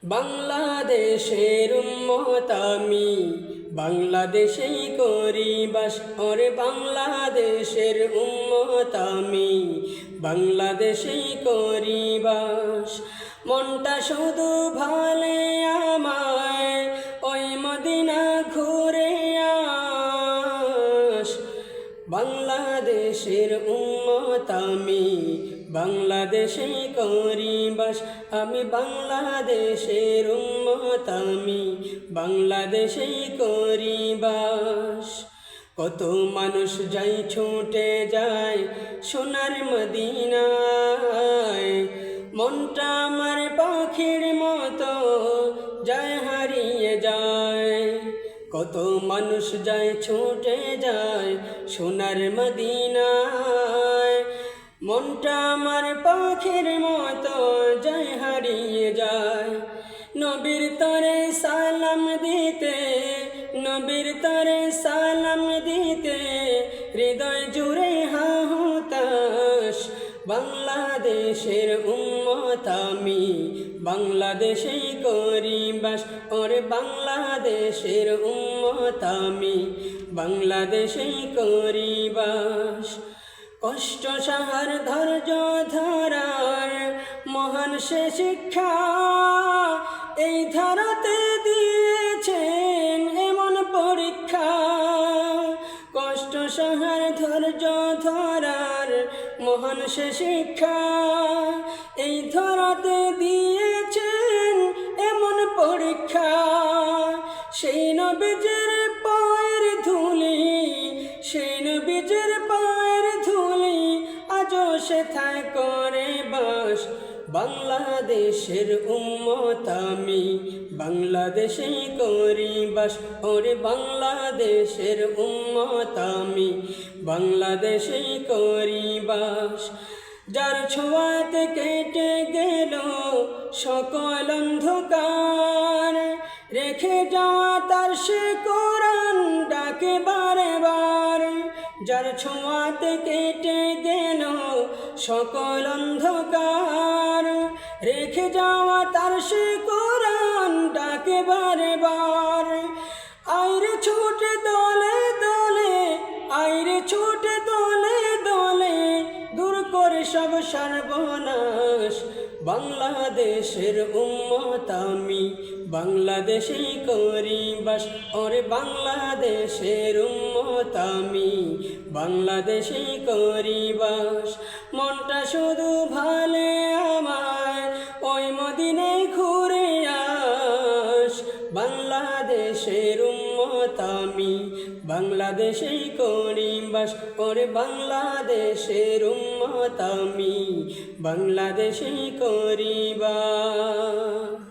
বাংলাদেশের উম্মত আমি, বাংলাদেশেই করি বাস। ওরে বাংলাদেশের উম্মত আমি, বাংলাদেশেই করি বাস। মনটা শুধু ভালে আমায় ওই মদিনা ঘুরে আস। বাংলাদেশের উম্মত আমি, বাংলাদেশেই করি বাস। আমি বাংলাদেশের উম্মত আমি, বাংলাদেশেই করি বাস। কত মানুষ যাই ছুটে যায় সোনার মদিনায়, মনটা আমার পাখির মতো যায় হারিয়ে যায়। কত মানুষ যায় ছুটে যায় সোনার মদিনায়, মনটা আমার পাখির মতো যায় হারিয়ে যায়। নবীর তরে সালাম দিতে, নবীর তরে সালাম দিতে হৃদয় জুড়ে হাহুতাস। বাংলাদেশের উম্মত আমি, বাংলাদেশেই করি বাস। ওরে বাংলাদেশের উম্মত আমি, বাংলাদেশেই করি বাস। কষ্ট সাহার ধৈর্য ধরার মহান সে শিক্ষা এই ধারাতে দিয়েছেন এমন পরীক্ষা। কষ্ট সাহার ধৈর্য ধরার মহান সে শিক্ষা এই ধারাতে দিয়েছেন এমন পরীক্ষা। সেই নবীজের পায়ের ধুলি, সেই নবীজের পায়ের ধুলি আজও সেথায় করে বাস। বাংলাদেশের উম্মত আমি, বাংলাদেশেই করি বাস। ওরে বাংলাদেশের উম্মত আমি, বাংলাদেশেই করি বাস। যার ছোঁয়াতে কেটে গেল সকল অন্ধকার, রেখে যাওয়া তার সে কোরআন ডাকে বারে বার। যার ছোঁয়াতে কেটে গেল সকল অন্ধকার, রেখে যাওয়া তার সে কোরআন ডাকে বারে বার। আইরে ছুটে দলে দলে, আইরে ছুটে দলে দলে দূর করে সব সর্বনাশ। বাংলাদেশের উম্মত আমি, বাংলাদেশেই করি বাস। ওরে বাংলাদেশের উম্মত আমি, বাংলাদেশেই করি বাস। মনটা শুধু ভালে আমায় ওই মদিনায় ঘুরে আস। বাংলাদেশের উম্মত আমি, বাংলাদেশেই করি বাস। ওরে বাংলাদেশের উম্মত আমি, বাংলাদেশেই করি বাস।